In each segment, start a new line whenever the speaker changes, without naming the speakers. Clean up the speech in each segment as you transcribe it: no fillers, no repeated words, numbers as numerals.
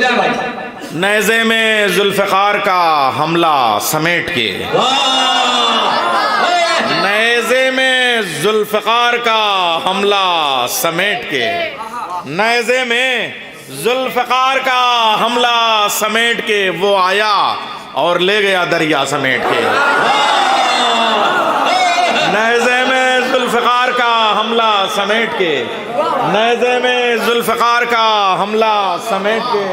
जाए भाई।
नेज़े में जुल्फ़िकार का हमला समेट के, नेज़े में जुल्फ़िकार का हमला समेट के, नेज़े में जुल्फ़िकार का हमला समेट के वो आया और ले गया दरिया समेट के। नेज़े में जुल्फ़िकार का हमला समेट के, नेज़े में जुल्फ़िकार का हमला समेट के,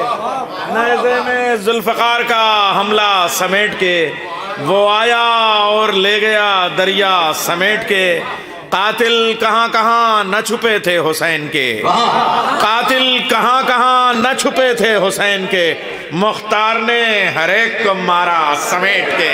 नेज़े में जुल्फ़िकार का हमला समेट के वो आया और ले गया दरिया समेट के। कातिल कहाँ कहाँ न छुपे थे हुसैन के, कातिल कहाँ कहाँ न छुपे थे हुसैन के, मुख्तार ने हर एक को मारा समेट के,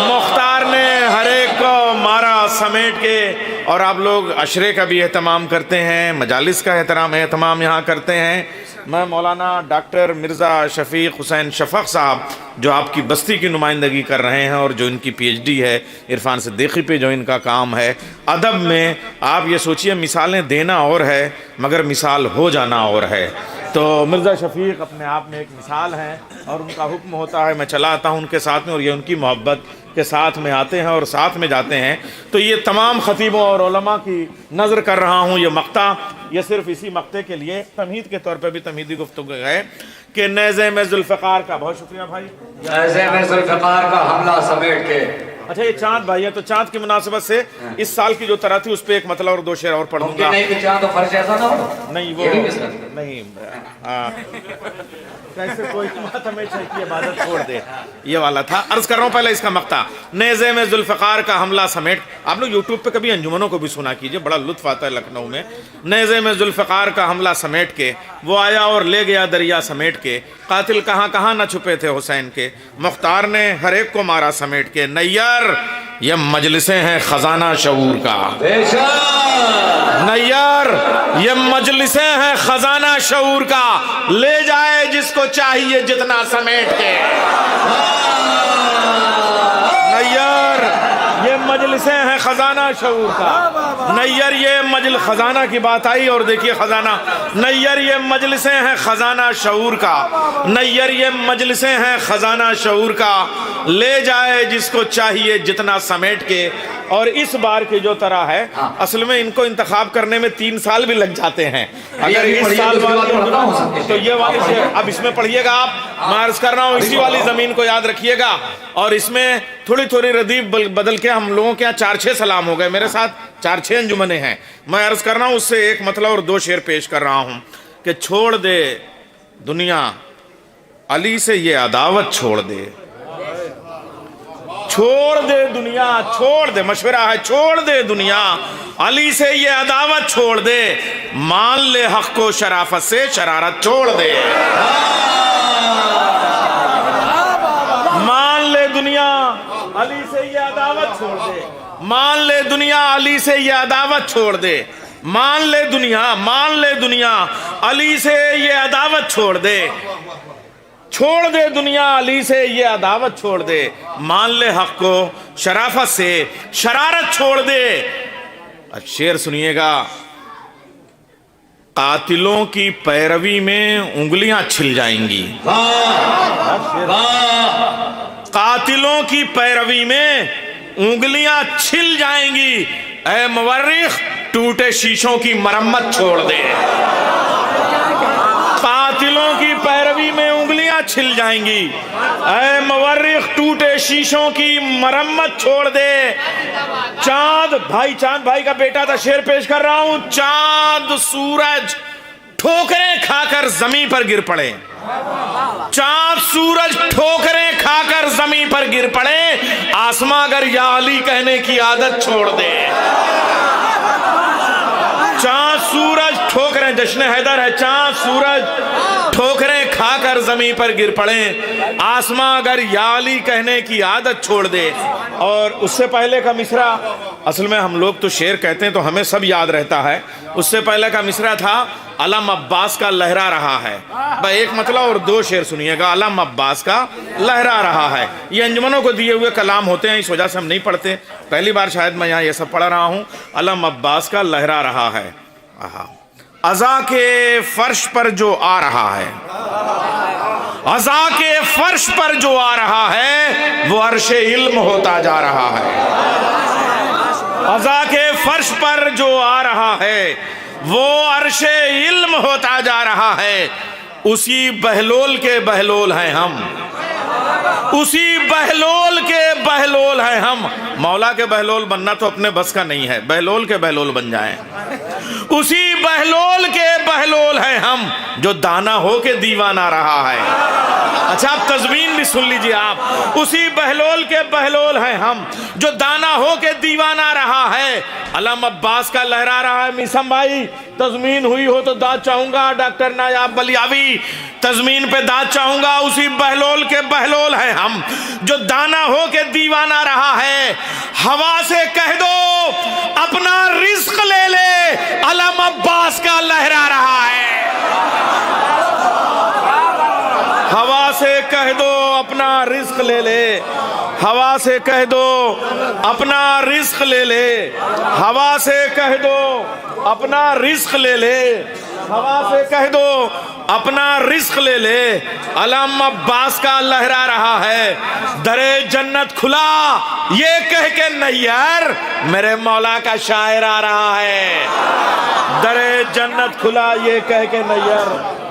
मुख्तार ने हर एक को मारा समेट के। और आप लोग अशरे का भी एहतमाम करते हैं, मजालिस का एहतमाम यहाँ करते हैं। मैं मौलाना डॉक्टर मिर्ज़ा शफ़ीक़ हुसैन शफ़क़ साहब जो आपकी बस्ती की नुमाइंदगी कर रहे हैं और जो इनकी PhD है इरफान सिद्दीकी पे, जो इनका काम है अदब में, आप ये सोचिए मिसालें देना और है मगर मिसाल हो जाना और है। तो मिर्ज़ा शफ़ीक़ अपने आप में एक मिसाल हैं और उनका हुक्म होता है मैं चला आता हूँ उनके साथ में, और ये उनकी मोहब्बत के साथ में आते हैं और साथ में जाते हैं। तो ये तमाम ख़तीबों और उलमा की नज़र कर रहा हूँ ये मक्ता, ये सिर्फ इसी मक्ते के लिए तमहीद के तौर पर भी तमहीदी गुफ्तगू है कि नेज़े में जुल्फ़िकार का, बहुत शुक्रिया भाई,
नेज़े में जुल्फ़िकार का हमला समेट के।
अच्छा ये चाँद भाई है, तो चाँद की मुनासिबत से इस साल की जो तरह थी उस पर एक मतलब और दो शेर और पढ़ दूंगा।
नहीं चाँद तो फर्श ऐसा ना हो,
नहीं वो नहीं, कैसे कोई बात हमेशा की इबादत छोड़ दे, ये वाला था। अर्ज कर रहा हूँ पहले इसका मक्ता, नेज़े में जुल्फ़िकार का हमला समेट। आप लोग यूट्यूब पे कभी अंजुमनों को भी सुना कीजिए, बड़ा लुत्फ़ आता है लखनऊ में। नेज़े में जुल्फ़िकार का हमला समेट के वो आया और ले गया दरिया समेट के, कातिल कहाँ कहाँ न छुपे थे हुसैन के, मुख्तार ने हर एक को मारा समेट के। नैयर ये मजलिसें हैं खजाना शऊर का, नैयर ये मजलिसें हैं खजाना शऊर का, ले जाए जिसको चाहिए जितना समेट के। नैयर ये मजलिसें हैं खजाना शऊर का, नैयर ये मजल खजाना की बात आई और देखिए खजाना, नैयर ये मजलिसें हैं खजाना शऊर का, नैयर ये मजलिसें हैं खजाना शऊर का, ले जाए जिसको चाहिए जितना समेट के। और इस बार की जो तरह है असल में इनको इंतखाब करने में 3 साल भी लग जाते हैं। अगर इस साल वाली तो ये वाली से अब इसमें पढ़िएगा आप, मैं अर्ज कर रहा हूँ इसी वाली ज़मीन को याद रखिएगा। और इसमें थोड़ी थोड़ी रदीफ बदल के हम लोगों के यहाँ 4-6 सलाम हो गए, मेरे साथ 4-6 अंजुमने हैं। मैं अर्ज कर रहा हूँ उससे एक मतलब और 2 शेर पेश कर रहा हूँ कि छोड़ दे दुनिया अली से ये अदावत छोड़ दे, छोड़ दे दुनिया, छोड़ दे, मशवरा है, छोड़ दे दुनिया अली से ये अदावत छोड़ दे, मान ले हक को शराफत से शरारत छोड़ दे। मान ले दुनिया अली से ये अदावत छोड़ दे, मान ले दुनिया अली से ये अदावत छोड़ दे, मान ले दुनिया, मान ले दुनिया अली से ये अदावत छोड़ दे, छोड़ दे दुनिया अली से ये अदावत छोड़ दे, मान ले हक को शराफत से शरारत छोड़ दे। अब शेर सुनिएगा, कातिलों की पैरवी में उंगलियां छिल जाएंगी, कातिलों की पैरवी में उंगलियां छिल जाएंगी, ऐ मुवर्रिख टूटे शीशों की मरम्मत छोड़ दे। कातिलों की पैरवी में उंगलियां छिल जाएंगी, ऐ मुवर्रिख टूटे शीशों की मरम्मत छोड़ दे। चांद भाई का बेटा था, शेर पेश कर रहा हूं। चांद सूरज ठोकरें खाकर जमीन पर गिर पड़े, चांद सूरज ठोकरें खाकर जमीन पर गिर पड़े, आसमां अगर या अली कहने की आदत छोड़ दे। चांद सूरज ठोकरें, जश्न हैदर है, चांद सूरज ठोकरें खाकर जमीन पर गिर पड़े, आसमां अगर या अली कहने की आदत छोड़ दे। और उससे पहले का मिसरा, असल में हम लोग तो शेर कहते हैं तो हमें सब याद रहता है, उससे पहले का मिसरा था अलम अब्बास का लहरा रहा है। भाई एक मतलब और 2 शेर सुनिएगा, अलम अब्बास का लहरा रहा है। ये अंजुमनों को दिए हुए कलाम होते हैं, इस वजह से हम नहीं पढ़ते, पहली बार शायद मैं यहाँ ये सब पढ़ रहा हूँ। अलम अब्बास का लहरा रहा है, अज़ा के फर्श पर जो आ रहा है, अज़ा के फर्श पर जो आ रहा है वो अर्शे इल्म होता जा रहा है। अज़ा के फर्श पर जो आ रहा है वो अर्शे इल्म होता जा रहा है। उसी बहलोल के बहलोल हैं हम, उसी बहलोल के बहलोल हैं हम। मौला के बहलोल बनना तो अपने बस का नहीं है, बहलोल के बहलोल बन जाएं। उसी बहलोल के बहलोल हैं हम जो दाना हो के दीवाना रहा है। अच्छा, आप तज़मीन भी सुन लीजिए आप। उसी बहलोल के बहलोल हैं हम जो दाना हो के दीवाना रहा है। अलम अब्बास का लहरा रहा है। मीसम भाई, तज़मीन हुई हो तो दाद चाहूंगा। डॉक्टर नायाब बलियावी, तज़मीन पे दाद चाहूंगा। उसी बहलोल के बहलोल हैं हम जो दाना हो के दीवाना रहा है। हवा से कह दो अपना रिस्क ले ले, अलम अब्बास का लहरा रहा है। हवा से कह दो अपना रिस्क ले ले, हवा से कह दो अपना रिस्क ले ले, हवा से कह दो अपना रिस्क ले ले, हवा से कह दो अपना रिस्क ले ले। अलम अब्बास का लहरा रहा है। दरे जन्नत खुला ये कह के नैयर मेरे मौला का शायर आ रहा है। दरे जन्नत खुला ये कह के नैयर,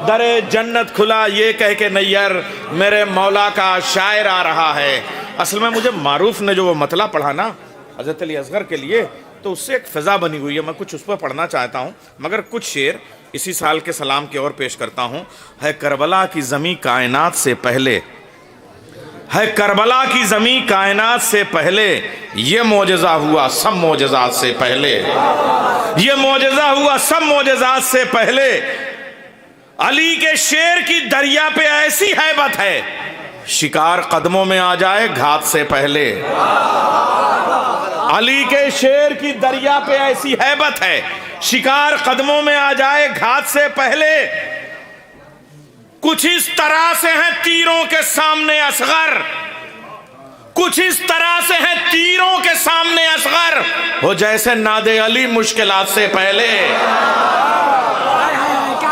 दरे जन्नत खुला ये कह के नैयर मेरे मौला का शायर आ रहा है। असल में मुझे मारूफ ने जो वो मतला पढ़ा ना हज़रत अली असगर के लिए, तो उससे एक फ़िज़ा बनी हुई है। मैं कुछ उस पर पढ़ना चाहता हूँ, मगर कुछ शेर इसी साल के सलाम की ओर पेश करता हूँ। है करबला की ज़मीं कायनात से पहले, है करबला की ज़मीं कायनात से पहले, ये मोजज़ा हुआ सब मोजज़ात से पहले, ये मोजज़ा हुआ सब मोजज़ात से पहले। अली के शेर की दरिया पे ऐसी हैबत है, शिकार कदमों में आ जाए घात से पहले। अली के शेर की दरिया पे ऐसी हैबत है, शिकार कदमों में आ जाए घात से पहले। कुछ इस तरह से हैं तीरों के सामने असगर, कुछ इस तरह से हैं तीरों के सामने असगर, हो जैसे नादे अली मुश्किलात से पहले।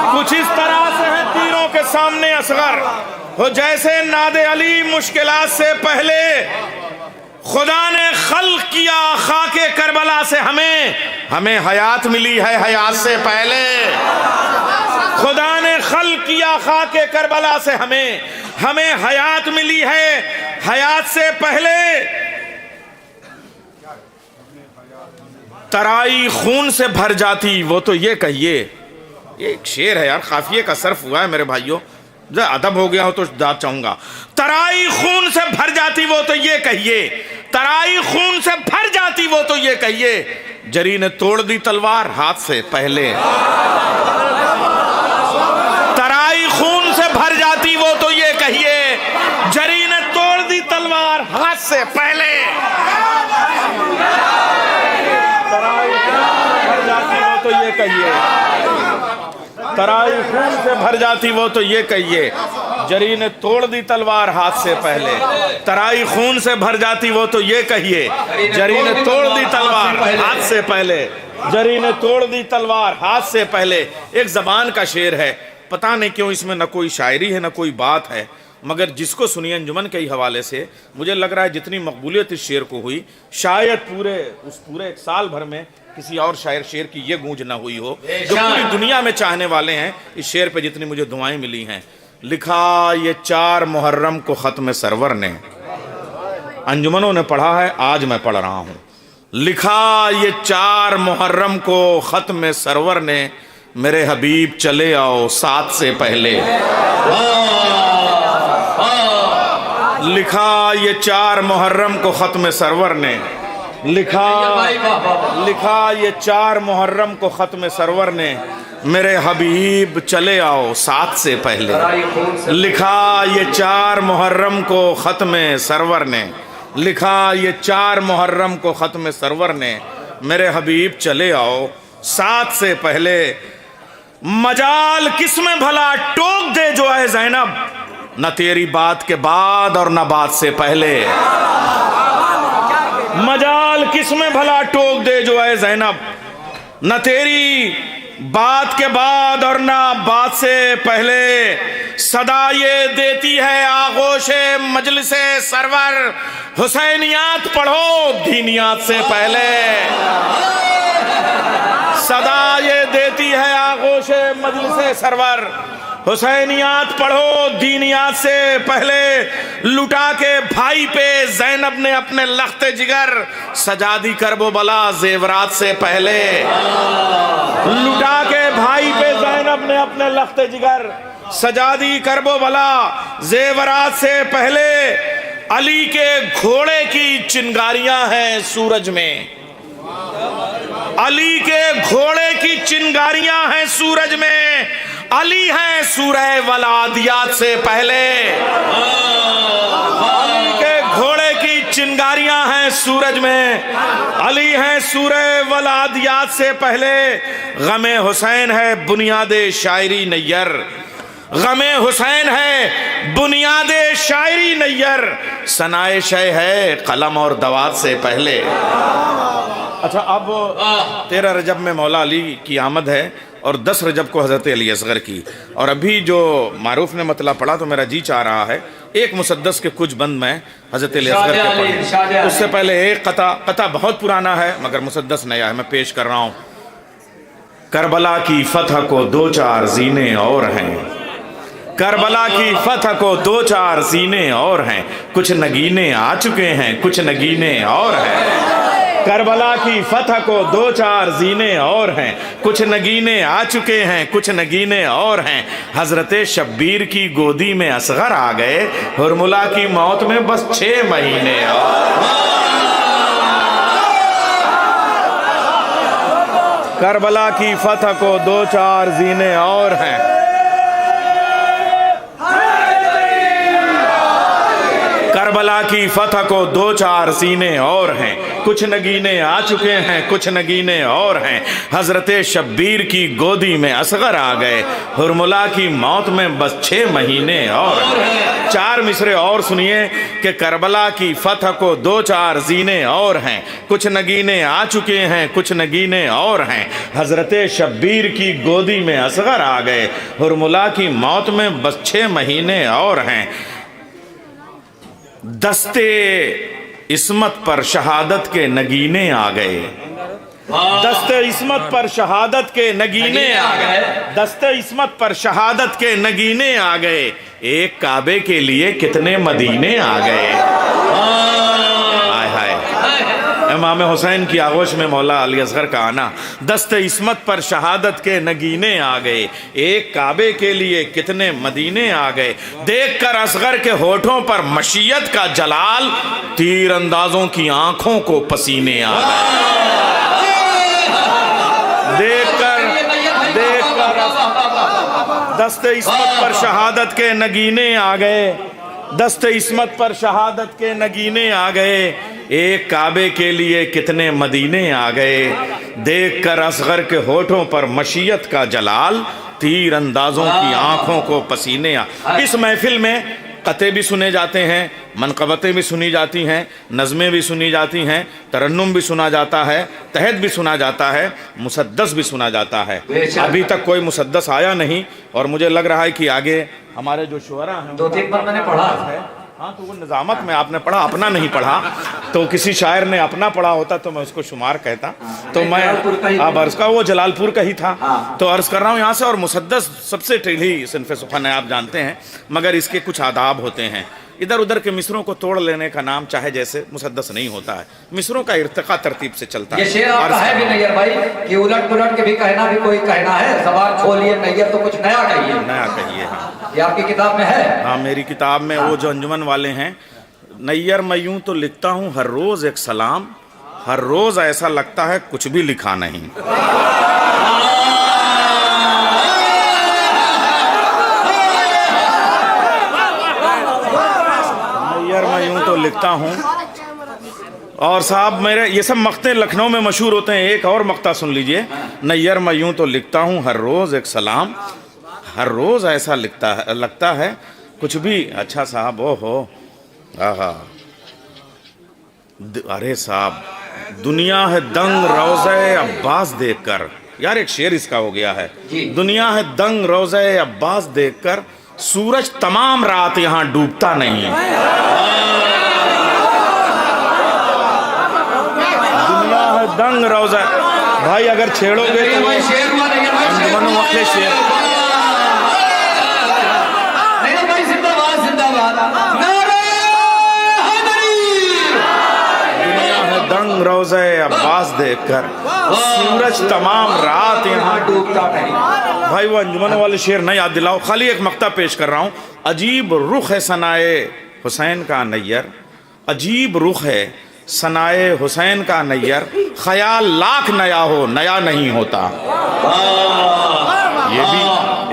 कुछ इस तरह से हैं तीरों के सामने असगर, हो जैसे नादे अली मुश्किलात से पहले। खुदा ने खल्क किया खाके करबला से हमें, हमें हयात मिली है हयात से पहले। खुदा ने खल्क किया खाके करबला से हमें, हमें हयात मिली है हयात से पहले। तराई खून से भर जाती वो तो ये कहिए, ये एक शेर है यार, काफिये का सर्फ हुआ है मेरे भाइयों, जरा अदब हो गया हो तो दाद चाहूंगा। तराई खून से भर जाती वो तो ये कहिए, तराई खून से भर जाती वो तो ये कहिए, जरी ने तोड़ दी तलवार हाथ से पहले। तराई खून से भर जाती वो तो ये कहिए, जरी ने तोड़ दी तलवार हाथ से पहले। तराई खून से भर जाती वो तो ये कहिए, तराई खून से भर जाती वो तो ये कहिए, जरी ने तोड़ दी तलवार हाथ से पहले। तराई खून से भर जाती वो तो ये कहिए, जरी ने तोड़ दी तलवार हाथ से पहले, जरी ने तोड़ दी तलवार हाथ से पहले। एक ज़बान का शेर है, पता नहीं क्यों इसमें न कोई शायरी है न कोई बात है, मगर जिसको सुनिए अंजुमन के ही हवाले से मुझे लग रहा है जितनी मकबूलियत इस शेर को हुई, शायद पूरे एक साल भर में किसी और शायर शेर की ये गूंज ना हुई हो जो पूरी दुनिया में चाहने वाले हैं इस शेर पे जितनी मुझे दुआएं मिली हैं। लिखा ये 4 मुहर्रम को ख़त्म सरवर ने, अंजुमनों ने पढ़ा है, आज मैं पढ़ रहा हूँ। लिखा ये 4 मुहर्रम को ख़त्म सरवर ने, मेरे हबीब चले आओ साथ से पहले। लिखा ये 4 मुहर्रम को ख़त्म सरवर ने, लिखा ये 4 मुहर्रम को ख़त्म सरवर ने, मेरे हबीब चले आओ साथ से पहले। लिखा ये 4 मुहर्रम को ख़त्म सरवर ने, लिखा ये 4 मुहर्रम को ख़त्म सरवर ने, मेरे हबीब चले आओ साथ से पहले। मजाल किसमें भला टोक दे जो है ज़ैनब, न तेरी बात के बाद और न बात से पहले। मजाल किसमें भला टोक दे जो है ज़ैनब, न तेरी बात के बाद और ना बात से पहले सदा ये देती है आगोशे मजलिसे सरवर, हुसैनियात पढ़ो दीनियात से पहले। सदा ये देती है आगोशे मजलिसे सरवर, हुसैनियात पढ़ो दीनियात से पहले। लुटा के भाई पे ज़ैनब ने अपने लख्ते जिगर, सजा दी करबो बला जेवरात से पहले। लुटा के भाई पे ज़ैनब ने अपने लख्ते जिगर, सजा दी करबो बला जेवरात से पहले। अली के घोड़े की चिंगारियां हैं सूरज में, अली के घोड़े की चिंगारियां हैं सूरज में। अली है सूरह वलादियात से पहले। अली के घोड़े की चिंगारियां हैं सूरज में, अली है सूरह वलादियात से पहले। गमे हुसैन है बुनियादे शायरी नैयर, गमे हुसैन है बुनियादे शायरी नैयर। सनाए शय है कलम और दवात से पहले। अच्छा, अब 13 रजब में मौला अली की आमद है और 10 रजब को हज़रत अली असगर की। और अभी जो मारूफ ने मतला पढ़ा तो मेरा जी चाह रहा है एक मुसद्दस के कुछ बंद में हज़रत अली असगर के पढ़ूं। उससे पहले एक कता बहुत पुराना है मगर मुसद्दस नया है, मैं पेश कर रहा हूँ। करबला की फतह को 2-4 जीने और हैं, करबला की फतह को 2-4 जीने और हैं। कुछ नगीने आ चुके हैं, कुछ नगीने और हैं। करबला की फतह को 2-4 जीने और हैं, कुछ नगीने आ चुके हैं, कुछ नगीने और हैं। हजरत शब्बीर की गोदी में असगर आ गए, हुरमुला की मौत में बस 6 महीने और। करबला की फतह को 2-4 जीने और हैं, करबला की फतह को 2-4 सीने और हैं। कुछ नगीने आ चुके हैं, कुछ नगीने और हैं। हजरत शब्बीर की गोदी में असगर आ गए, हुरमुला की मौत में बस 6 महीने और हैं। 4 मिसरे और सुनिए कि करबला की फतह को 2-4 जीने और हैं, कुछ नगीने आ चुके हैं, कुछ नगीने और हैं। हजरत शब्बीर की गोदी में असगर आ गए, हुरमुला की मौत में बस 6 महीने और हैं। दस्ते इस्मत पर शहादत के नगीने आ गए, दस्ते इस्मत पर शहादत के नगीने आ गए, दस्ते इस्मत पर शहादत के नगीने आ गए। एक काबे के लिए कितने मदीने आ गए। हाय हाय, इमाम हुसैन की आगोश में मौला अली असगर का आना। दस्ते इस्मत पर शहादत के नगीने आ गए, एक काबे के लिए कितने मदीने आ गए। देखकर असगर के होठों पर मशीयत का जलाल, तीर अंदाजों की आंखों को पसीने आ गए। देखकर दस्ते इस्मत पर शहादत के नगीने आ गए, दस्ते इस्मत पर शहादत के नगीने आ गए। एक काबे के लिए कितने मदीने आ गए। देखकर असगर के होठों पर मशीयत का जलाल, तीर अंदाजों की आंखों को पसीने आ। इस महफिल में कते भी सुने जाते हैं, मनकबतें भी सुनी जाती हैं, नज़में भी सुनी जाती हैं, तरन्नुम भी सुना जाता है, तहत भी सुना जाता है, मुसद्दस भी सुना जाता है। अभी तक कोई मुसद्दस आया नहीं और मुझे लग रहा है कि आगे हमारे जो शुअरा हैं
2-3 बार मैंने पढ़ा है।
हाँ, तो वो निज़ामत में आपने पढ़ा, अपना नहीं पढ़ा। तो किसी शायर ने अपना पढ़ा होता तो मैं उसको शुमार कहता। तो मैं अब अर्ज़ का वो जलालपुर का ही था। तो अर्ज़ कर रहा हूँ यहाँ से। और मुसद्दस सबसे टेढ़ी सिनफ़े सुख़न है, आप जानते हैं, मगर इसके कुछ आदाब होते हैं। इधर उधर के मिसरों को तोड़ लेने का नाम चाहे जैसे मुसद्दस नहीं होता है। मिसरों का इर्तिका तरतीब से चलता है।
ये शेर आपका है भी नैयर भाई कि उलट पुलट के भी कहना भी कोई कहना है। ज़बान खोलिए नैयर तो कुछ नया कहिए,
नया कहिए। हाँ,
ये आपकी किताब में है।
हाँ, मेरी किताब में वो जो अंजुमन वाले हैं, नैयर मैं यूं तो लिखता हूँ हर रोज़ एक सलाम, हर रोज़ ऐसा लगता है कुछ भी लिखा नहीं। नैयर मैं यूं तो लिखता हूँ। और साहब मेरे ये सब मक्ते लखनऊ में मशहूर होते हैं। एक और मक्ता सुन लीजिए। नैयर मैं यूं तो लिखता हूँ हर रोज़ एक सलाम, हर रोज़ ऐसा लगता है कुछ भी। अच्छा साहब, ओ हो, आहा, अरे साहब, दुनिया है दंग रोज़े अब्बास देखकर, यार एक शेर इसका हो गया है,
जी।
दुनिया है दंग रोज़े अब्बास देखकर, सूरज तमाम रात यहाँ डूबता नहीं है। दुनिया है दंग रोज़े, भाई अगर छेड़ोगे तो
भाई शेर हुआ नहीं है भाई,
अंजुमन वक्ल शेर।
नहीं भाई जिंदाबाद जिंदाबाद, नारे हैदरी।
दुनिया है दंग रोज़े अब्बास देखकर, सूरज तमाम रात यहाँ
डूबता नहीं।
भाई वो अंजुमन वाले शेर नहीं याद दिलाओ, खाली एक मक्ता पेश कर रहा हूँ। अजीब रुख है सनाए हुसैन का नैयर, अजीब रुख है सनाए हुसैन का नैयर, ख्याल लाख नया हो नया नहीं होता। ये भी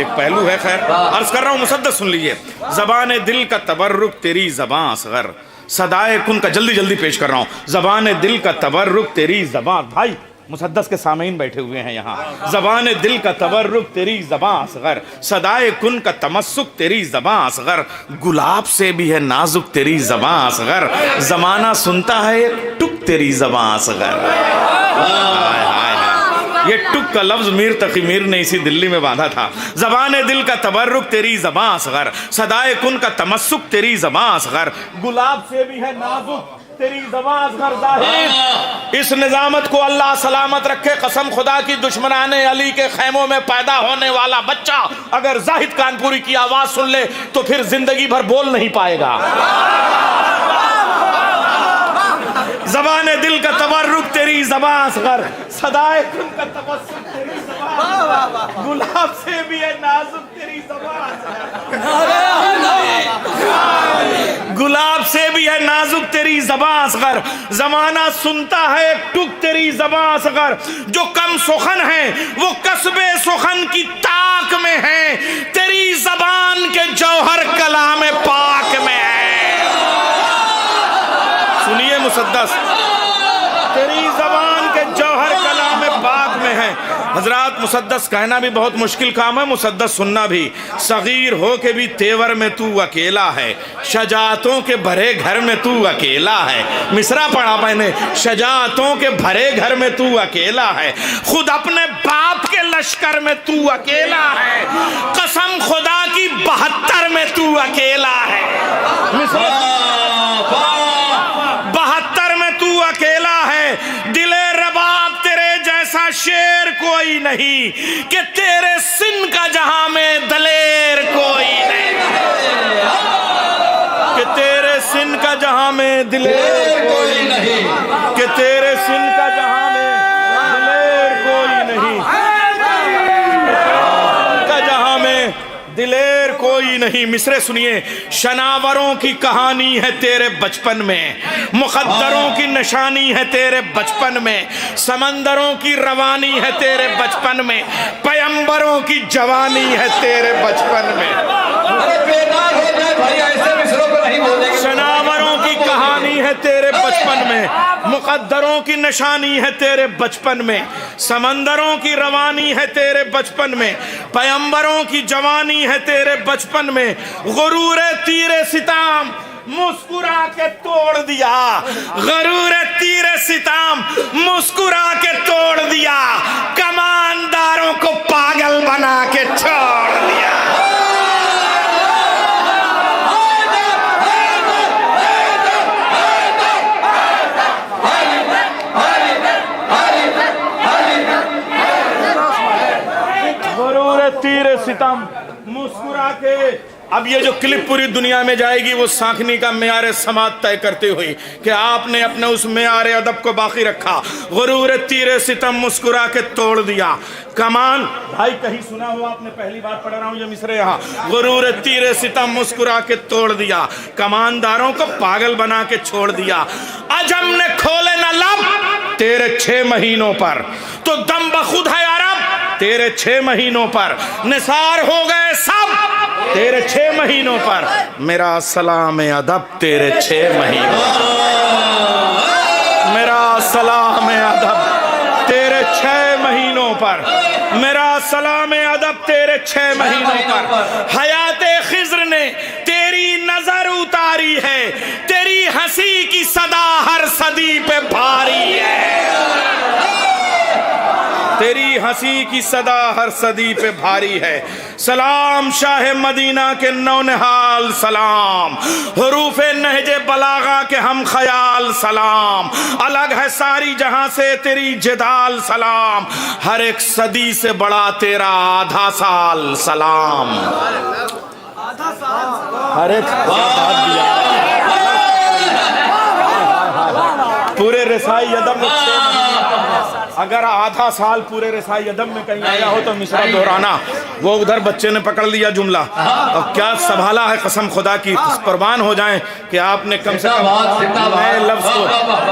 एक पहलू है। खैर अर्ज कर रहा हूँ, मुसद्दस सुन लीजिए। ज़बान दिल का तबर्रुक तेरी ज़बां असग़र, सदाए कुन का जल्दी जल्दी पेश कर रहा हूँ। ज़बान दिल का तबर्रुक तेरी ज़बां, भाई मुसद्दस के सामीन बैठे हुए हैं यहाँ। ज़बान दिल का तबर्रुक तेरी ज़बां असग़र, सदाए कुन का तमस्सुक तेरी ज़बां असग़र, गुलाब से भी है नाजुक तेरी ज़बां असग़र, ज़माना सुनता है एक टुक तेरी ज़बां असग़र। हाय हाय हाय, ये टुक का लफ्ज़ मीर तकी मीर ने इसी दिल्ली में बांधा था। ज़बान दिल का तबर्रुक तेरी ज़बां असग़र, सदाए कुन का तमस्सुक तेरी ज़बां असग़र, गुलाब से भी है नाजुक तेरी ज़बां असग़र ज़ाहिर। इस निज़ामत को अल्लाह सलामत रखे, कसम खुदा की दुश्मनाने अली के खैमों में पैदा होने वाला बच्चा अगर जाहिद कानपुरी की आवाज सुन ले तो फिर जिंदगी भर बोल नहीं पाएगा। ज़बान दिल का तबर्रुक तेरी ज़बां असग़र, सदाए कुन का तबस्सुम तेरी ज़बां, गुलाब से भी है नाजुक तेरी ज़बां, गुलाब से भी है नाजुक तेरी ज़बां असग़र, ज़माना सुनता है एक टुक तेरी ज़बां असग़र, जो कम सुखन है वो कस्बे सुखन की ताक में है, तेरी ज़बान के जौहर कलाम पाक में है। सुनिए मुसद्दस, तेरी ज़बान के जौहर कलाम पाक में है। हजरात मुसद्दस कहना भी बहुत मुश्किल काम है, मुसद्दस सुनना भी। सगीर हो के भी तेवर में तू अकेला है, शजातों के भरे घर में तू अकेला है। मिसरा पढ़ा मैंने, शजातों के भरे घर में तू अकेला है, खुद अपने बाप के लश्कर में तू अकेला है, कसम खुदा की 72 में तू अकेला है। 72 में तू अकेला है, दिले रबाब तेरे जैसा शेर कोई नहीं, कि तेरे सिन का जहां में दलेर कोई नहीं, कि तेरे सिन का जहां में दिलेर कोई नहीं, कि तेरे सिन का जहां में दिलेर कोई नहीं, का जहां में दिलेर कोई नहीं। मिसरे सुनिए, शनावरों की कहानी है तेरे बचपन में, मुकद्दरों की निशानी है तेरे बचपन में, समंदरों की रवानी है तेरे बचपन में, पैगंबरों की जवानी है तेरे बचपन में।
अरे बेदार हो जाए भाई, ऐसे मिसरों को नहीं बोलेंगे।
शनावरों की कहानी है तेरे बचपन में, मुकद्दरों की निशानी है तेरे बचपन में, समंदरों की रवानी है तेरे बचपन में, पैगंबरों की जवानी है तेरे बचपन में, गुरूर तीरे सिताम मुस्कुरा के तोड़ दिया, गुरूर तीरे सिताम मुस्कुरा के तोड़ दिया, कमानदारों को पागल बना के छोड़ दिया। तीर सितम मुस्कुरा के। अब ये जो क्लिप पूरी दुनिया में जाएगी वो साखनी का मेयार समात तय करते हुए कि आपने अपने उस मेयार अदब को बाकी रखा। गुरूर तीर सितम मुस्कुरा के तोड़ दिया, कमान भाई कहीं सुना हो आपने, पहली बार पढ़ रहा हूं ये मिसरे यहाँ। गुरूर तीर सितम मुस्कुरा के तोड़ दिया, कमानदारों को पागल बना के छोड़ दिया। अजम ने खोले न लब तेरे 6 महीनों पर, तो दम बखुद है अरब तेरे 6 महीनों पर, निसार हो गए सब तेरे 6 महीनों पर, मेरा सलाम अदब तेरे 6 महीनों, मेरा सलाम अदब तेरे 6 महीनों पर, मेरा सलाम अदब तेरे 6 महीनों पर। हयाते खिज्र ने तेरी नजर उतारी है, तेरी हंसी की सदा हर सदी पे भारी है, तेरी हंसी की सदा हर सदी पे भारी है। सलाम शाह मदीना के नौनिहाल सलाम, हरूफे नहजे बलागा के हम ख्याल सलाम, अलग है सारी जहां से तेरी जिदाल सलाम, हर एक सदी से बड़ा तेरा आधा साल सलाम। हर एक पूरे रसाई अदब में 6 महीने, अगर आधा साल पूरे रसाई अदब में कहीं आया हो तो मिसरा दोहराना। वो उधर बच्चे ने पकड़ लिया जुमला और क्या संभाला है, कसम खुदा की कुर्बान हो जाएं कि आपने कम से कम नए लफ्ज को,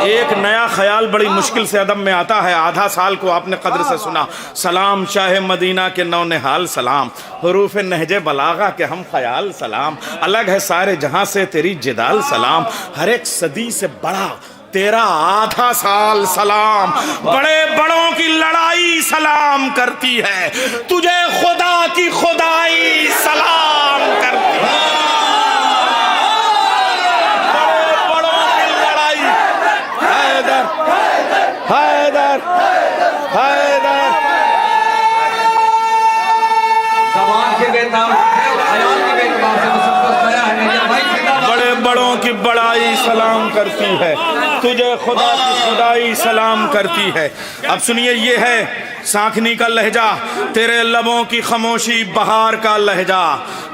एक नया ख्याल बड़ी मुश्किल से अदब में आता है। आधा साल को आपने कद्र से सुना। सलाम शाह मदीना के नौनिहाल सलाम, हरूफ नहजे बलागा के हम ख्याल सलाम, अलग है सारे जहां से तेरी जिदाल सलाम, हर एक सदी से बड़ा तेरा आधा साल सलाम। बड़े बड़ों की लड़ाई सलाम करती है, तुझे खुदा की खुदाई सलाम करती है। बड़े बड़ों की लड़ाई, हैदर हैदर हैदर,
जवान के बेताब ख्याल के बेताब से मुसब्बत गया है नैया भाई।
बड़े बड़ों की बड़ाई सलाम करती है, तुझे खुदा की खुदाई सलाम करती है। अब सुनिए, ये है सांखनी का लहजा, तेरे लबों की खामोशी बहार का लहजा,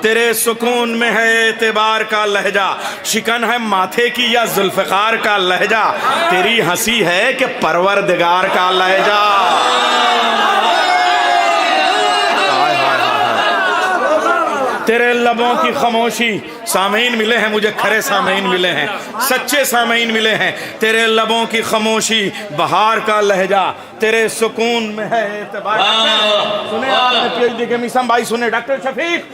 तेरे सुकून में है एतबार का लहजा, शिकन है माथे की या जुल्फ़िकार का लहजा, तेरी हंसी है कि परवरदिगार का लहजा। तेरे लबों की खामोशी, सामीन मिले हैं मुझे, खरे सामीन मिले हैं, सच्चे सामीन मिले हैं। तेरे लबों की खामोशी बहार का लहजा, तेरे सुकून में है एतबार। सुने आपने पीएचडी के मिसम भाई, सुने डॉक्टर शफीक,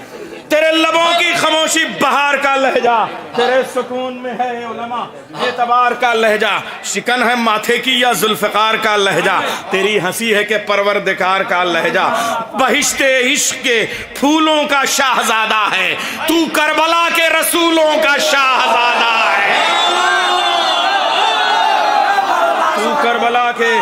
तेरे लबों की खामोशी बहार का लहजा, तेरे सुकून में है उलमा एतबार का लहजा, शिकन है माथे की या जुल्फ़िकार का लहजा, तेरी हंसी है कि परवरदिगार का लहजा। बहिश्ते इश्क के फूलों का शाहजादा है, तू करबला के रसूलों का शाहजादा है, तू करबला के।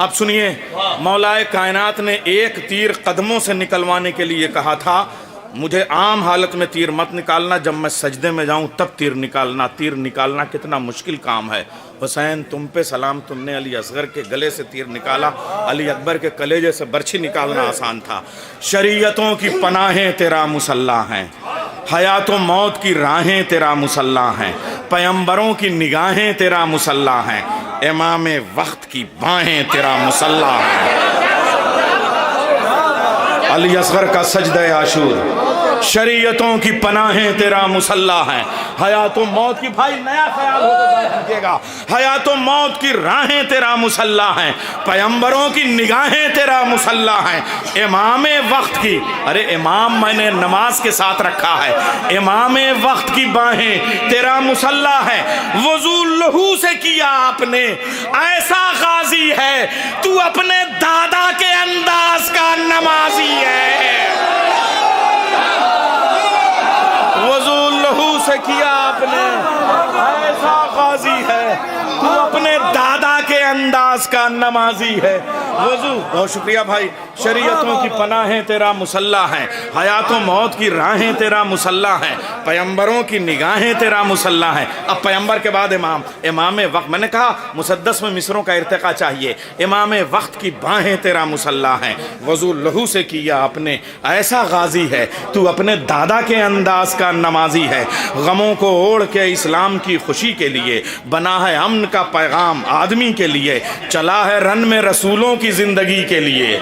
अब सुनिए, मौलाए कायनात ने एक तीर कदमों से निकलवाने के लिए कहा था, मुझे आम हालत में तीर मत निकालना, जब मैं सजदे में जाऊं तब तीर निकालना। तीर निकालना कितना मुश्किल काम है। हुसैन तुम पे सलाम, तुमने अली असगर के गले से तीर निकाला, अली अकबर के कलेजे से बर्छी निकालना आसान था। शरीयतों की पनाहें तेरा मुसल्ला हैं, हयात मौत की राहें तेरा मुसल्ला हैं, पैगंबरों की निगाहें तेरा मुसल्ला हैं, इमाम वक्त की बाहें तेरा मुसल्ला है। अली असगर का सजदे आशूर, शरीयतों की पनाहें तेरा मुसल्ला है, हयात मौत की, भाई नया ख्याल हो तो रखिएगा, हयात मौत की राहें तेरा मुसल्ला है, पैगंबरों की निगाहें तेरा मुसल्ला है, इमाम वक्त की, अरे इमाम मैंने नमाज के साथ रखा है, इमाम वक्त की बाहें तेरा मुसल्ला है। वजू लहू से किया आपने, ऐसा गाजी है, तू अपने दादा के अंदाज का नमाजी है। वजू लहू से किया आपने, ऐसा गाजी है, तू अपने दादा के अंदाज का नमाजी है। वजू, बहुत शुक्रिया भाई। शरीयतों की पनाहें तेरा मुसल्ला है, हयात मौत की राहें तेरा मुसल्ला है, पैगंबरों की निगाहें तेरा मुसल्ला है। अब पैगंबर के बाद इमाम, इमाम वक्त, मैंने कहा मुसद्दस में मिसरों का इर्तिका चाहिए। इमाम वक्त की बाहें तेरा मुसल्ला है, वजू लहू से किया आपने, ऐसा गाजी है, तू अपने दादा के अंदाज का नमाजी है। गमों को ओढ़ के इस्लाम की खुशी के लिए, बना है अमन का पैगाम आदमी के लिए, चला है रन में रसूलों की जिंदगी के लिए।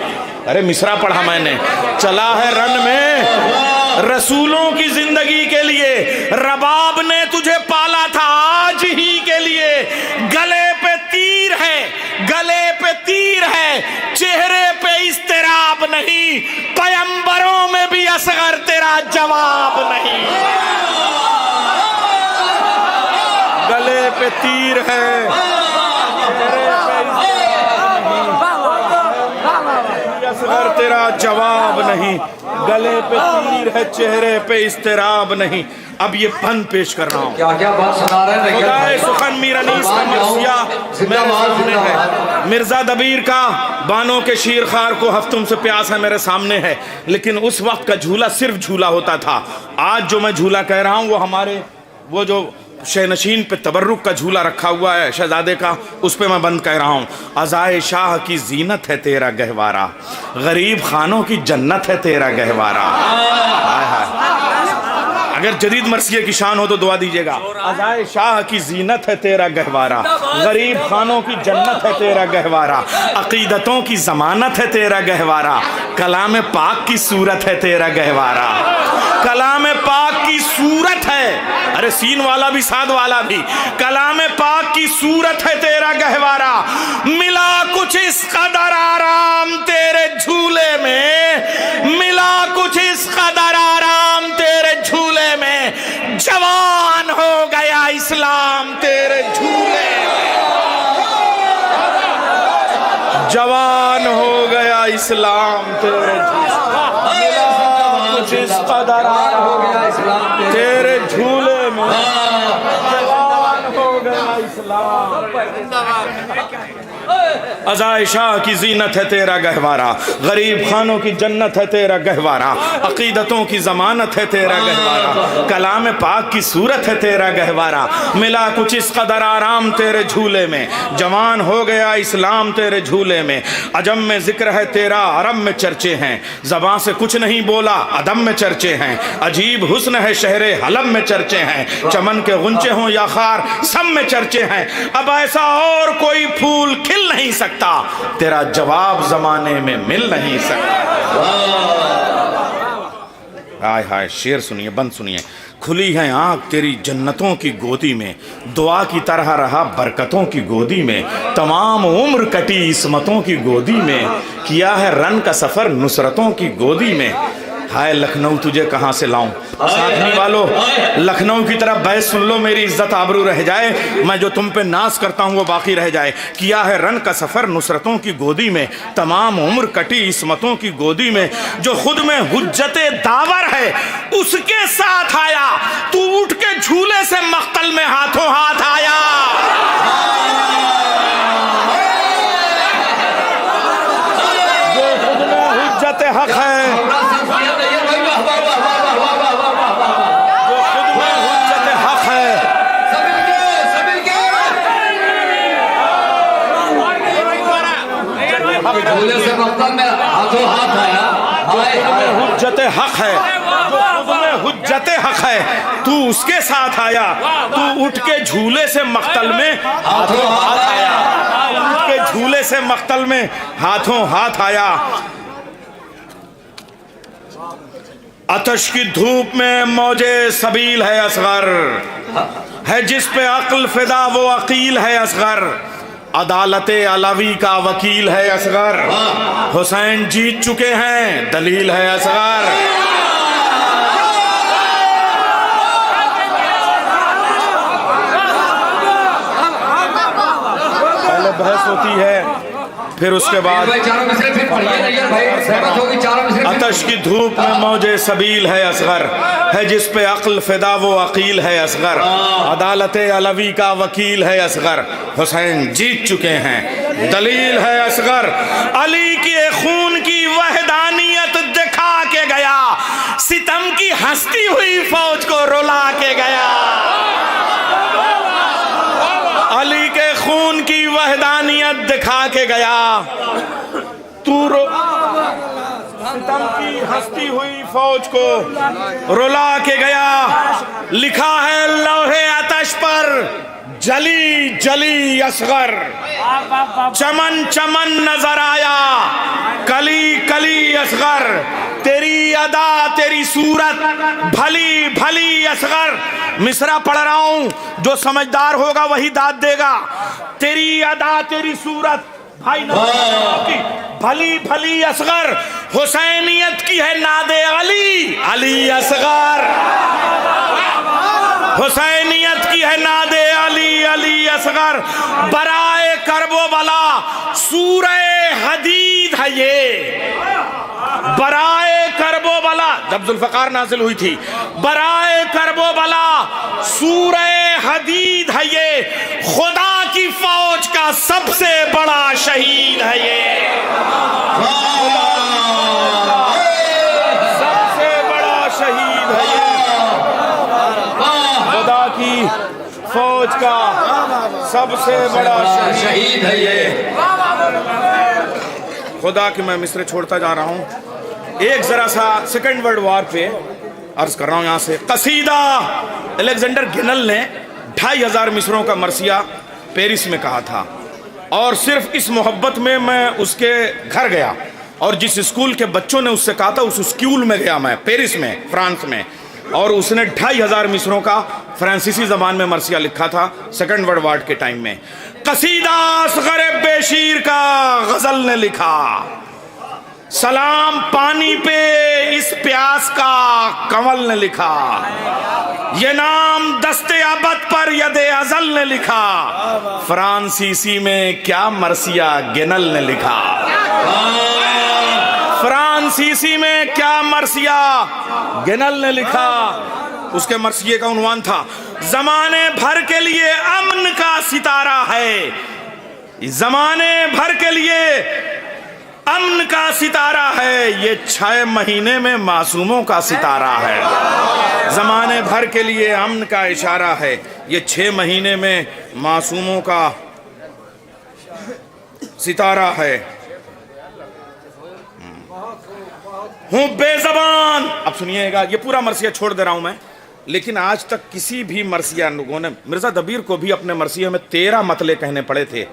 अरे मिसरा पढ़ा मैंने, चला है रन में रसूलों की जिंदगी के लिए, रबाब ने तुझे पाला था आज ही के लिए। गले पे तीर है, गले पे तीर है, चेहरे पे इस्तिराब नहीं, पैगंबरों में भी असगर तेरा जवाब नहीं। गले पे तीर है, असगर तेरा जवाब नहीं, गले पे तीर है, चेहरे पे इस्तिराब नहीं। अब ये बंद पेश कर रहा हूँ।
क्या क्या बात सुना रहे हैं
खुदाए सुखन मीर अनीस का मरसिया मेरे सामने है। मिर्जा दबीर का बानों के शीर खार को हफ्तों से प्यास है मेरे सामने है। लेकिन उस वक्त का झूला सिर्फ झूला होता था। आज जो मैं झूला कह रहा हूँ वो हमारे वो जो शहनशीन पे तबर्रुक का झूला रखा हुआ है शहजादे का, उस पे मैं बंद कह रहा हूँ। अज़ाए शाह की जीनत है तेरा गहवारा, गरीब खानों की जन्नत है तेरा गहवारा। हाय हाय, अगर जदीद मरसिये की शान हो तो दुआ दीजिएगा। अज़ाए शाह की जीनत है तेरा गहवारा, गरीब खानों की जन्नत है तेरा गहवारा, अकीदतों की जमानत है तेरा गहवारा, कलाम पाक की सूरत है तेरा गहवारा। कलाम पाक की सूरत है, अरे सीन वाला भी साद वाला भी, कलाम पाक की सूरत है तेरा गहवारा। मिला कुछ इस कदर आराम तेरे झूले में, मिला कुछ इस कदर आराम तेरे झूले में, जवान हो गया इस्लाम तेरे झूले में, जवान हो गया इस्लाम तेरे जिस कदर
हो गया इस्लाम
तेरे झूले में, जवान हो गया इस्लाम। अज़ाए शाह की जीनत है तेरा गहवारा, गरीब खानों की जन्नत है तेरा गहवारा, अकीदतों की जमानत है तेरा गहवारा, कलाम पाक की सूरत है तेरा गहवारा। मिला कुछ इस कदर आराम तेरे झूले में, जवान हो गया इस्लाम तेरे झूले में। अजम में जिक्र है तेरा, अरब में चर्चे हैं, ज़बां से कुछ नहीं बोला अदब में चर्चे हैं। अजीब हुस्न है शहरे हलब में चर्चे हैं, चमन के गुंचे हों या खार सब में चर्चे हैं। अब ऐसा और कोई फूल खिल नहीं सकता, तेरा जवाब जमाने में मिल नहीं सकता। हाय हाय, शेर सुनिए, बंद सुनिए। खुली है आँख तेरी जन्नतों की गोदी में, दुआ की तरह रहा बरकतों की गोदी में, तमाम उम्र कटी इस्मतों की गोदी में, किया है रन का सफर नुसरतों की गोदी में। हाय लखनऊ तुझे कहाँ से लाऊं, साथनी वालों लखनऊ की तरफ बहस सुन लो, मेरी इज्जत आबरू रह जाए, मैं जो तुम पे नाज करता हूँ वो बाकी रह जाए। किया है रन का सफर नुसरतों की गोदी में, तमाम उम्र कटी इस्मतों की गोदी में, जो खुद में हुज्जते दावर है उसके साथ आया, तू उठ के झूले से मख्तल में हाथों हाथ आया। जो खुद में हुज्जते हक है,
झूले से मख्तल में हाथों हाथ आया,
हुज्जत हक है, जो खुद में हुज्जत हक है, तू उसके साथ आया, तू उठ के झूले से मख्तल में हाथों हाथ आया, उठ के झूले से मख्तल में हाथों हाथ आया। अतश की धूप में मौजे सबील है असगर, है जिस पे अक्ल फिदा वो अकील है असगर, अदालत अलवी का वकील है असगर, हुसैन जीत चुके हैं दलील है असगर। पहले बहस होती है, फिर उसके बाद अतश की धूप में मौजे सबील है असगर, है जिस पे अक्ल फिदा वो अकील है असगर, अदालत अलवी का वकील है असगर, हुसैन जीत चुके हैं दलील है असगर। अली के खून की वहदानियत दिखा के गया, सितम की हंसती हुई फौज को रुला के गया। अली के खून की वहदानियत दिखा के गया, तू सितम की हंसती हुई फौज को रुला के गया। लिखा है लौहे आतश पर जली जली असगर, चमन चमन नजर आया कली कली असगर, तेरी अदा तेरी सूरत भली भली असगर। मिसरा पढ़ रहा हूं, जो समझदार होगा वही दाद देगा। तेरी अदा तेरी सूरत भाई की भली भली असगर, हुसैनियत की है नादे अली अली असगर, हुसैनियत की है नादे अली अली असगर। बराए करबो बला सूरे हदीद है ये, बराए करबो बला, जब जुल्फकार नाजिल हुई थी, बराए करबो बला सूरे हदीद है ये, खुदा की फौज का सबसे बड़ा शहीद है ये, सबसे बड़ा शहीद है ये, खुदा की फौज का सबसे बड़ा शहीद है ये। खुदा की मैं मिस्र छोड़ता जा रहा हूं। एक जरा सा सेकेंड वर्ल्ड वॉर पे अर्ज कर रहा हूं यहां से। कसीदा अलेक्जेंडर गिनल ने 2500 मिसरों का मरसिया पेरिस में कहा था, और सिर्फ इस मोहब्बत में मैं उसके घर गया, और जिस स्कूल के बच्चों ने उससे कहा था उस स्कूल में गया मैं, पेरिस में, फ्रांस में, और उसने 2500 मिसरों का फ्रांसीसी जबान में मरसिया लिखा था सेकंड वर्ल्ड वॉर के टाइम में। कसीदा असगर बेशीर का गजल ने लिखा, सलाम पानी पे इस प्यास का कंवल ने लिखा, ये नाम दस्ते अबद पर यदे अजल ने लिखा, फ्रांसीसी में क्या मरसिया गिनल ने लिखा, फ्रांसीसी में क्या मरसिया गिनल ने लिखा। उसके मरसिये का उन्वान था, जमाने भर के लिए अमन का सितारा है, जमाने भर के लिए अमन का सितारा है, ये 6 महीने में मासूमों का सितारा है, जमाने भर के लिए अमन का इशारा है, ये 6 महीने में मासूमों का सितारा है। हूं बेजबान, अब सुनिएगा, ये पूरा मरसिया छोड़ दे रहा हूं मैं, लेकिन आज तक किसी भी मरसिया लोगों ने, मिर्जा दबीर को भी अपने मरसिया में 13 मतले कहने पड़े थे,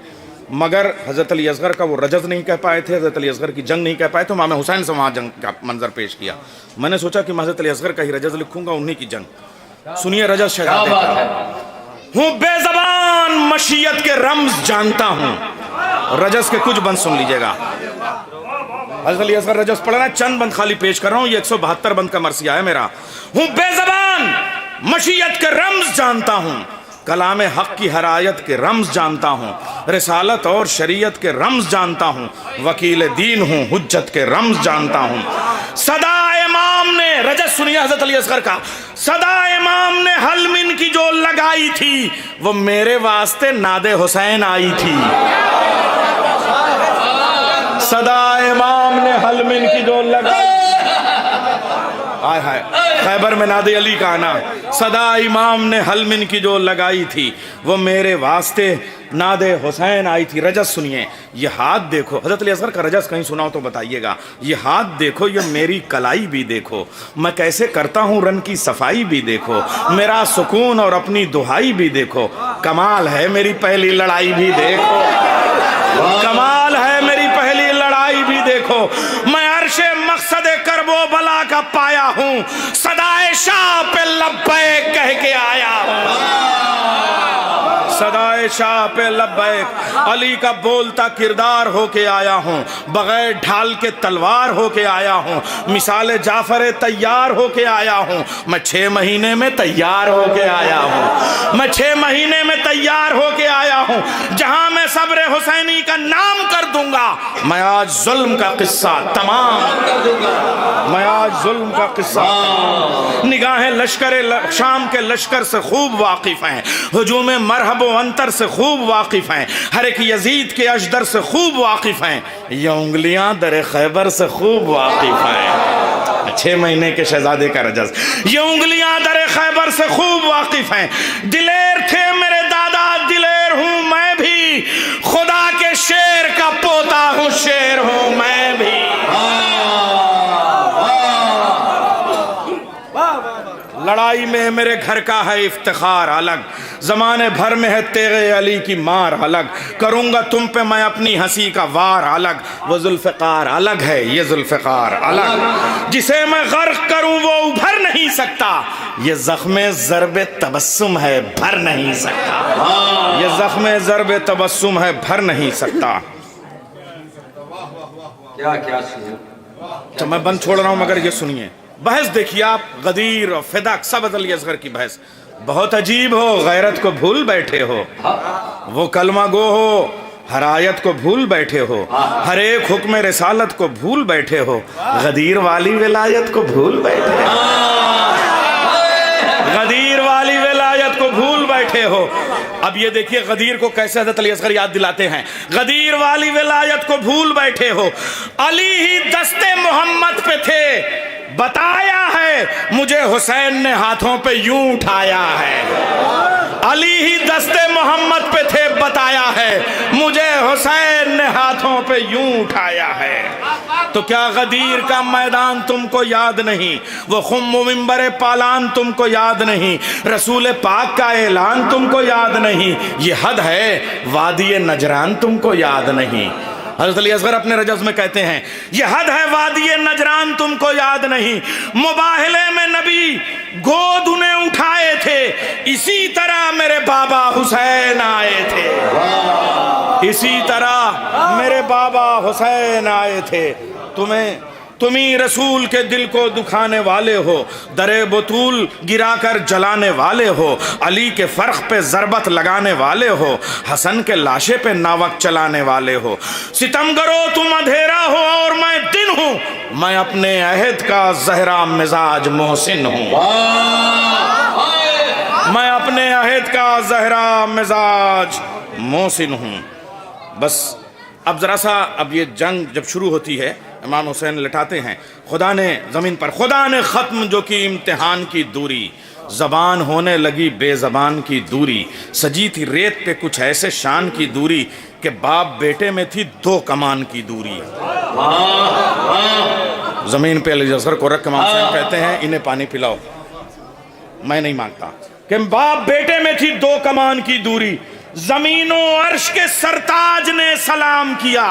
मगर हजरत अली असगर का वो रजज़ नहीं कह पाए थे, हजरत अली असगर की जंग नहीं कह पाए, तो इमाम हुसैन से वहां जंग का मंजर पेश किया। मैंने सोचा कि मैं हजरत अली असगर का ही रजज़ लिखूंगा, उन्हीं की जंग। सुनिए रजज़ शहजादे का। हूं बेजबान मशीयत के रम्ज जानता हूं, रजज़ के कुछ बंद सुन लीजिएगा। हज़रत अली असगर रजज़ पढ़ना, चंद बंद खाली पेश कर रहा हूं, ये 172 बंद का मरसिया है मेरा। हूं बेज़बान मशीयत के रम्ज जानता हूं, कलाम हक की हरायत के रम्ज जानता हूं, रिसालत और शरीयत के रम्ज जानता हूं, वकील दीन हूं, हुज्जत के रम्ज जानता हूं। सदा इमाम ने, रजज़ सुनिए हज़रत अली असगर का, सदा इमाम ने हलमिन की जो लगाई थी, वो मेरे वास्ते नादे हुसैन आई थी। सदा इमाम ने हलमिन की जो लगाई, आय हाय, खैबर में नादे अली का आना, सदा इमाम ने हलमिन की जो लगाई थी, वो मेरे वास्ते नादे हुसैन आई थी। रजज़ सुनिए, ये हाथ देखो, हज़रत अली असगर का रजज़ कहीं सुना हो तो बताइएगा। ये हाथ देखो, ये मेरी कलाई भी देखो, मैं कैसे करता हूँ रन की सफाई भी देखो, मेरा सुकून और अपनी दुहाई भी देखो, कमाल है मेरी पहली लड़ाई भी देखो, कमाल है मेरी पहली लड़ाई भी देखो, मैं अर्शे मकसद करबो बला का पाया हूँ, सदाए शाह पे लब्बैक कह के आया हूँ, सदाए शाह पे लब्बैक, अली का बोलता किरदार होके आया हूँ, बगैर ढाल के तलवार होके आया हूँ, मिसाले जाफर तैयार होके आया हूँ, मैं 6 महीने में तैयार होके आया हूँ, मैं 6 महीने में तैयार होके आया हूँ, जहां मैं सब्र हुसैनी का नाम कर दूंगा, मैं आज जुल्म का किस्सा तमाम कर दूंगा, मैं आज जुल्म का किस्सा। निगाहें लश्कर शाम के लश्कर से खूब वाकिफ हैं, हुजूम मरहब अंतर से खूब वाकिफ हैं, हर एक यजीद के अजदर से खूब वाकिफ हैं, ये उंगलियां दर खैबर से खूब वाकिफ हैं। 6 महीने के शहजादे का रजज़, ये उंगलियां दर खैबर से खूब वाकिफ हैं। दिलेर थे मेरे दादा, दिलेर हूं मैं भी, खुदा के शेर का पोता हूं, शेर हूं मैं भी। लड़ाई में मेरे घर का है इफ्तिखार अलग, जमाने भर में है तेरे अली की मार अलग, करूंगा तुम पे मैं अपनी हंसी का वार अलग, वो जुल्फ़िकार अलग है, ये जुल्फ़िकार अलग, जिसे मैं गर्क करूं वो उभर नहीं सकता, ये ज़ख्मे ज़र्बे तबस्सुम है भर नहीं सकता, ये ज़ख्मे ज़र्बे तबस्सुम है भर नहीं सकता।
क्या क्या
तो मैं बंद छोड़ रहा हूं, मगर ये सुनिए, बहस देखिए आप, गदीर और फिदाक सब अली असगर की बहस बहुत अजीब हो, गैरत को भूल बैठे हो, वो कलमा गो हो हर आयत को भूल बैठे हो, हर एक हुक्म रिसालत को भूल बैठे हो, गदीर वाली विलायत को भूल बैठे हो, गदीर वाली विलायत को भूल बैठे हो। अब ये देखिए गदीर को कैसे हज़रत अली असगर याद दिलाते हैं। गदीर वाली विलायत को भूल बैठे हो, अली ही दस्ते मोहम्मद पे थे, बताया है मुझे हुसैन ने हाथों पे यूं उठाया है। अली ही दस्ते मोहम्मद पे थे, बताया है मुझे हुसैन ने हाथों पे यूं उठाया है। तो क्या गदीर का मैदान तुमको याद नहीं, वो खुम्म मिंबर पालान तुमको याद नहीं, रसूल पाक का ऐलान तुमको याद नहीं, ये हद है वादी नजरान तुमको याद नहीं। हज़रत अली असगर अपने रजज़ में कहते हैं ये हद है वादी नजरान तुमको याद नहीं। मुबाहले में नबी गोद उन्हें उठाए थे, इसी तरह मेरे बाबा हुसैन आए थे, इसी तरह मेरे बाबा हुसैन आए थे। तुम्ही रसूल के दिल को दुखाने वाले हो, दरे बतूल गिराकर जलाने वाले हो, अली के फर्क पे ज़रबत लगाने वाले हो, हसन के लाशे पे नावक चलाने वाले हो। सितमगरो तुम अंधेरा हो और मैं दिन हूँ, मैं अपने अहद का ज़हरा मिजाज मोहसिन हूँ, मैं अपने अहद का ज़हरा मिजाज मोहसिन हूँ। बस अब ज़रा सा, अब ये जंग जब शुरू होती है, इमाम हुसैन लटाते हैं, खुदा ने ज़मीन पर, खुदा ने ख़त्म जो की इम्तिहान की दूरी, ज़बान होने लगी बेज़बान की दूरी, सजी थी रेत पे कुछ ऐसे शान की दूरी कि बाप बेटे में थी 2 कमान की दूरी। ज़मीन पे अली असगर को रख इमाम हुसैन कहते हैं इन्हें पानी पिलाओ, मैं नहीं मांगता, कि बाप बेटे में थी 2 कमान की दूरी। जमीनों अर्श के सरताज ने सलाम किया,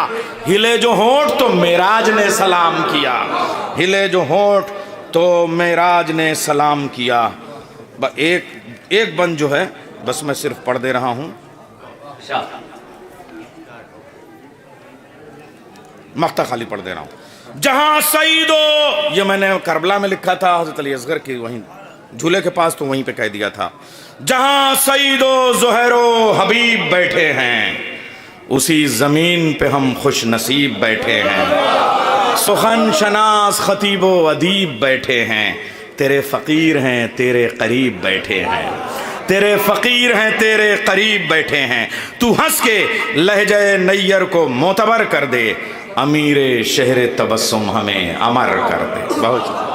हिले जो होंठ तो मेराज ने सलाम किया, हिले जो होंठ तो मेराज ने सलाम किया। एक बंद जो है बस मैं सिर्फ पढ़ दे रहा हूं, मख्ता खाली पढ़ दे रहा हूं। जहां सईदो, ये मैंने करबला में लिखा था हज़रत अली असगर की वहीं झूले के पास, तो वहीं पे कह दिया था, जहां सईदो ज़ुहैरो हबीब बैठे हैं, उसी जमीन पे हम खुश नसीब बैठे हैं। सुखन शनास खतीबो अदीब बैठे हैं, तेरे फ़कीर हैं तेरे करीब बैठे हैं, तेरे फ़कीर हैं तेरे करीब बैठे हैं। तू हंस के लहजे नैयर को मोतबर कर दे, अमीर शहर तबस्सुम हमें अमर कर दे। बहुत